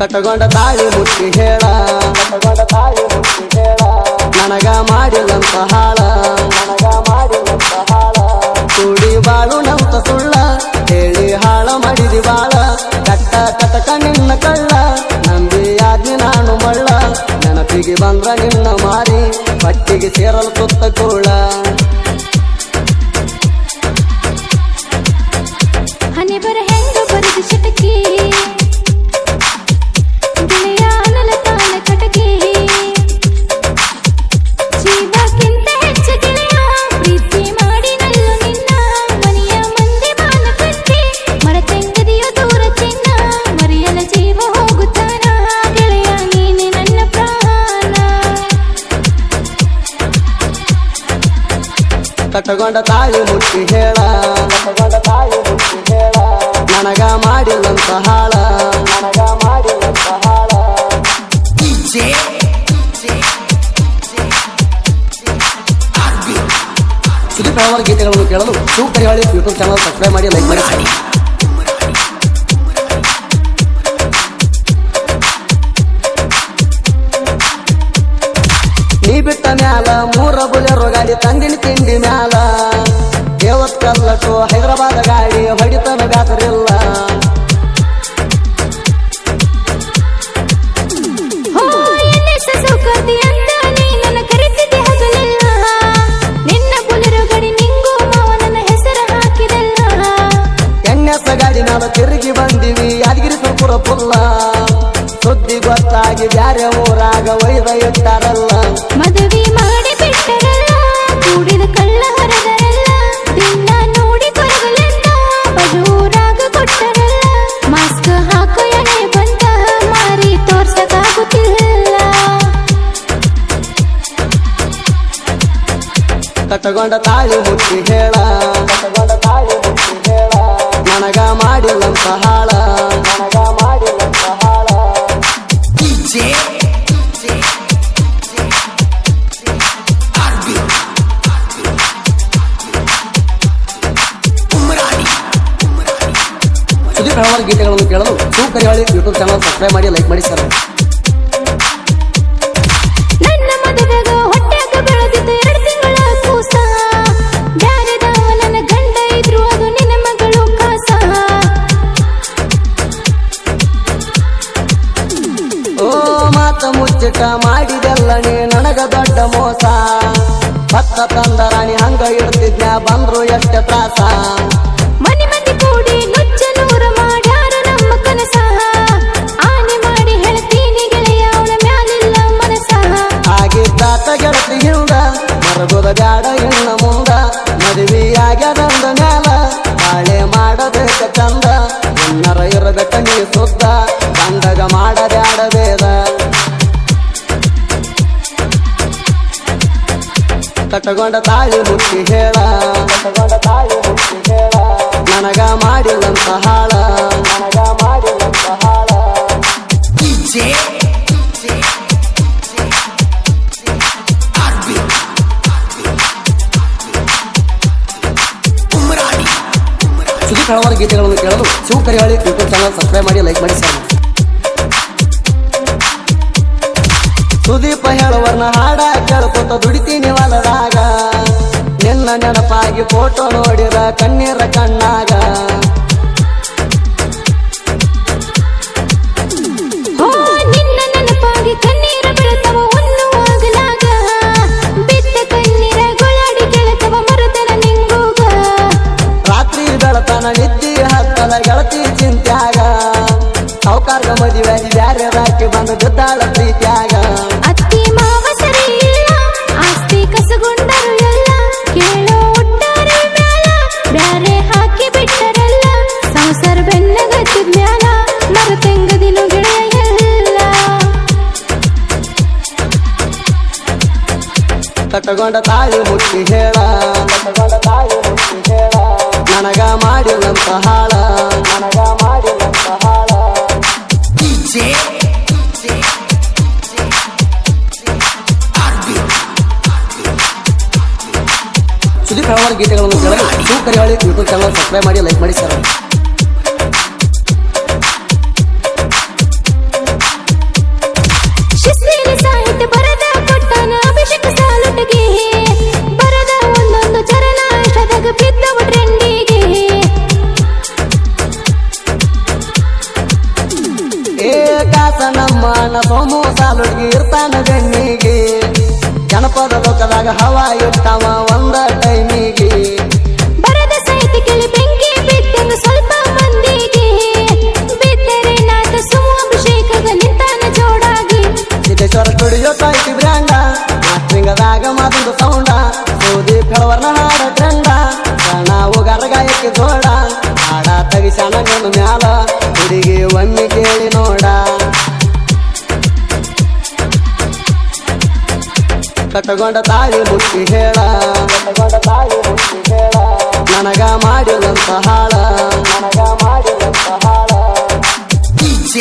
ಕಟ್ಟಗೊಂಡ ತಾಳಿ ಮುಟ್ಟಿ ಹೇಳ ನನಗ ಮಾಡಿಲ್ಲಂತ ಹಾಳ ಕೂಡಿ ಬಾಳು ನಂತ ಸುಳ್ಳ ಹೇಳಿ ಹಾಳ ಮಾಡಿದಿ ಬಾಳ ಕಟ್ಟ ಕಟಕ ನಿನ್ನ ಕಳ್ಳ ನಂಬಿ ಆದ್ನಿ ನಾನು ಮಳ್ಳ ನೆನಪಿಗೆ ಬಂದ್ರ ನಿನ್ನ ಮಾರಿ ಪಟ್ಟಿಗೆ ಸೇರಲು ಸುತ್ತ ಕೂಳ ಹನಿ ಬರ ಹೆಂಗ ಬರೆದು ಚಟಕಿ ಗೆಳೆಯ ನನ್ನ ತಾನ ಕಟಕಿ ಜೀವಕ್ಕಿಂತ ಹೆಚ್ಚು ಗೆಳೆಯ ಪ್ರೀತಿ ಮಾಡಿ ನಲ್ಲು ನಿನ್ನ ಮನೆಯ ಮಂದಿ ಮಾನ ಕಟ್ಟಿ ಮರತೆಂಗದಿಯೋ ದೂರ ಚಿನ್ನ ಮರೆಯಲ ಜೀವ ಹೋಗುತ್ತಾನ ಗೆಳೆಯ ನೀನೆ ನನ್ನ ಪ್ರಾಣ ಕಟ್ಟಗೊಂಡ ತಾಳಿ ಮುಟ್ಟಿ ಹೇಳ ನನಗ ಮಾಡಿಲ್ಲಂತ ಹಾಳ ಸುದೀಪ್ ಅವರ ಗೀತೆಗಳನ್ನು ಕೇಳಲು ಸೂಕರಿಹಾಳಿ ಯೂಟ್ಯೂಬ್ ಚಾನಲ್ ಸಬ್ಸ್ಕ್ರೈಬ್ ಮಾಡಿ ಲೈಕ್ ಮಾಡಿ ನೀ ಬಿಟ್ಟ ಮ್ಯಾಲ ಮೂರ ಬುಲೆರೋ ಗಾಡಿ ತಂದಿನ ತಿಂಡಿ ಮ್ಯಾಲ ದೇವತ್ ಕಲ್ಲಟು ಹೈದರಾಬಾದ್ ಗಾಡಿ ಹೊಡಿತನ ಬ್ಯಾಸರಿಲ್ಲ ಸೌಕರ್ತಿ ಅಂತ ನೀ ನನ್ನ ಕರೆಸಿದ್ದೆ ಹಗಲಿಲ್ಲ ನಿನ್ನ ಬುಲೆರೋ ಗಾಡಿ ನಿಂಗೂ ಮಾವ ನನ್ನ ಹೆಸರು ಹಾಕಿದಲ್ಲ ಎಣ್ಣೆಸ ಗಾಡಿ ನಾವು ತಿರುಗಿ ಬಂದಿವಿ ಯಾದಗಿರಿ ಸುರ್ಪುರ ಪುಲ್ಲ ಸುದ್ದಿ ಗೊತ್ತಾಗಿ ಬ್ಯಾರೆ ಊರಾಗ ಒಯ್ದ ಇಟ್ಟಾರಲ್ಲ ಮದುವೆ ಮಾಡಿ ಬಿಟ್ಟರಲ್ಲ ಕೂಡಿದ ಕಳ್ಳ ಹೊರದರಲ್ಲ ದಿನ ನೋಡಿ ಕೊರಗಲೆಂದ ಬಡೂರಾಗ ಕೊಟ್ಟರಲ್ಲ ಮಾಸ್ಕ್ ಹಾಕೋ ಎಣೆ ಬಂದ ಮಾರಿ ತೋರ್ಸಕ್ಕಾಗುತ್ತಿಲ್ಲ ಕಟ್ಟಗೊಂಡ ತಾಳಿ ಮುಟ್ಟಿ ಹೇಳ ನನಗ ಮಾಡಿಲ್ಲಂತ ಹಾಳ ಸುದೀಪ್ ಅವರ ಗೀತೆಗಳನ್ನು ಕೇಳಲು ಸೂಕರಿಹಾಳಿ ಯೂಟ್ಯೂಬ್ ಚಾನಲ್ ಸಬ್ಸ್ಕ್ರೈಬ್ ಮಾಡಿ ಲೈಕ್ ಮಾಡಿ ಸರ್ ನನ್ನ ಮದುವೆಗ ಹೊಟ್ಟೆಗ ಬೆಳೆದಿದ್ದು 2 ತಿಂಗಳ ಕೂಸ ಬ್ಯಾರೆದವ ನನ್ನ ಗಂಡ ಇದ್ರು ಅದು ನಿನ್ನ ಮಗಳು ಕಾಸ ಓ ಮಾತ ಮುಚ್ಚಿಟ ಮಾಡಿದೆಲ್ಲ ನೀ ನನಗ ದೊಡ್ಡ ಮೋಸ ಭತ್ತ ತಂದ ರಾಣಿ ಹಂಗ ಇಡ್ತಿದ್ನ ಬಂದ್ರು ಎಷ್ಟ ತ್ರಾಸ ಮನೆ ಮಂದಿ ಕೂಡಿ ನುಚ್ಚ ನೂರ ಮಾಡ್ಯಾರ ನಮ್ಮ ಕನಸ ಆನೆ ಮಾಡಿ ಹೇಳ್ತೀನಿ ಗೆಳೆಯ ಅವನ ಮ್ಯಾಲಿಲ್ಲ ಮನಸ ಆಗಿದ್ದಾತ ಗೆಳತಿ ಹಿಂದ ಮರಗೋದ ಬ್ಯಾಡ ಇನ್ನ ಮುಂದ ಮದುವೆಯಾಗ್ಯದಂದ ಮ್ಯಾಲ ಬಾಳೆ ಮಾಡಬೇಕ ಚಂದ ಇನ್ನರ ಇರಬೇಕ ನೀ ಸುದ್ದ ಕಂಡಗ ಮಾಡಬ್ಯಾಡ ಬೇದ ಕಟ್ಟಗೊಂಡ ತಾಳಿ ಮುಟ್ಟಿ ಹೇಳ ನನಗ ಮಾಡಿಲ್ಲಂತ ಹಾಳ ಸುದೀಪ್ ಅವರ ಗೀತೆಗಳನ್ನು ಕೇಳಲು ಸೂಕರಿಹಾಳಿ ಯೂಟ್ಯೂಬ್ ಚಾನಲ್ ಸಬ್ಸ್ಕ್ರೈಬ್ ಮಾಡಿ ಲೈಕ್ ಮಾಡಿ ಸರ್ ಸುದೀಪ ಹೇಳುವರ್ನ ಹಾಡ ಕೇಳ್ಕೊತ ದುಡಿತೀನಿ ಹೊಲದಾಗ ನಿನ್ನ ನೆನಪಾಗಿ ಫೋಟೋ ನೋಡಿರ ಕಣ್ಣೀರ ಕಣ್ಣಾಗ ನಿನ್ನ ನೆನಪಾಗಿ ಕಣ್ಣೀರ ಬೀಳ್ತವ ಉಣ್ಣುವಾಗಲಾಗ ಬಿದ್ದ ಕಣ್ಣೀರ ಗೊಳಾಡಿ ಕೇಳ್ತವ ಮರುತನ ನಿಂಗೂಗ ರಾತ್ರಿ ಬೆಳತನ ನಿದ್ದಿ ಹತ್ತದ ಗೆಳತಿ ಚಿಂತ್ಯಾಗ ಸಾವುಕಾರ್ಗ ಮದುವೆ ಬ್ಯಾರೆ ರಾಕಿ ಬಂದು ಬಿದ್ದಾಳ ಪ್ರೀತ್ಯಾಗ ಅತ್ತಿ ಮಾವ ಸರಿ ಇಲ್ಲ ಆಸ್ತಿ ಕಸಗೊಂಡರು ಎಲ್ಲ ಕೇಳೋ ಉಟ್ಟಾರೆ ಮ್ಯಾಲ ಬ್ಯಾರೆ ಹಾಕಿ ಬಿಟ್ಟರಲ್ಲ ಸಂಸಾರ ಬೆನ್ನಗತ್ತಿದ ಮ್ಯಾಲ ಮರತೆಂಗದಿನು ಗೆಳೆಯ ಎಲ್ಲ ಕಟ್ಟಗೊಂಡ ತಾಳಿ ಮುಟ್ಟಿ ಹೇಳ ನನಗ ಮಾಡಿಲ್ಲಂತ ಹಾಳ ಸುದೀಪ್ ಅವರ ಗೀತೆಗಳನ್ನು ಕೇಳಲು ಸೂಕರಿಹಾಳಿ ಯೂಟ್ಯೂಬ್ ಚಾನಲ್ ಸಬ್ಸ್ಕ್ರೈಬ್ ಮಾಡಿ ಲೈಕ್ ಮಾಡಿ ಸರ್ ಕಾಸ ನಮ್ಮ ಅಣ್ಣ ಸೋಮು ಸಾಲುಡ್ಗಿ ಇರ್ತಾನ ಗಣ್ಣಿಗೆ ಜನಪದ ಲೋಕದಾಗ ಹವಾ ಇರ್ತಾವ ಒಂದ ಟೈಮಿಗೆ ಬರದ ಸೈತಿ ಕೆಳಿ ಬೆಂಕಿ ಬಿದ್ದರು ಸ್ವಲ್ಪ ಮಂದಿಗೆ ಬಿದ್ದರೆ ನಾಟ ಸುಮ್ಮ ಅಭಿಷೇಕಗ ನಿಂತಾನ ಜೋಡಾಗಿ ಸಿದ್ದೇಶ್ವರ ಸ್ಟುಡಿಯೋ ಸಾಹಿತಿ ಬ್ರ್ಯಾಂಡ ಮಾಸ್ಟ್ರಿಂಗದಾಗ ಮಾತೊಂದು ಸೌಂಡ ಸೋದಿ ಫೆಳವರ್ನ ಹಾಡ ಟ್ರೆಂಡ ನಾವು ಗರಗಾಯಕ್ಕೆ ಜೋಡ ಹಾಡ ತಗಿಸಣ ನಿನ್ನ ಮ್ಯಾಲ ಹುಡುಗಿ ಒಮ್ಮೆ ಕೇಳಿ ನೋಡ ಕಟ್ಟಗೊಂಡ ತಾಳಿ ಮುಟ್ಟಿ ಹೇಳ ನನಗ ಮಾಡಿದಂತ ಹಾಳ DJ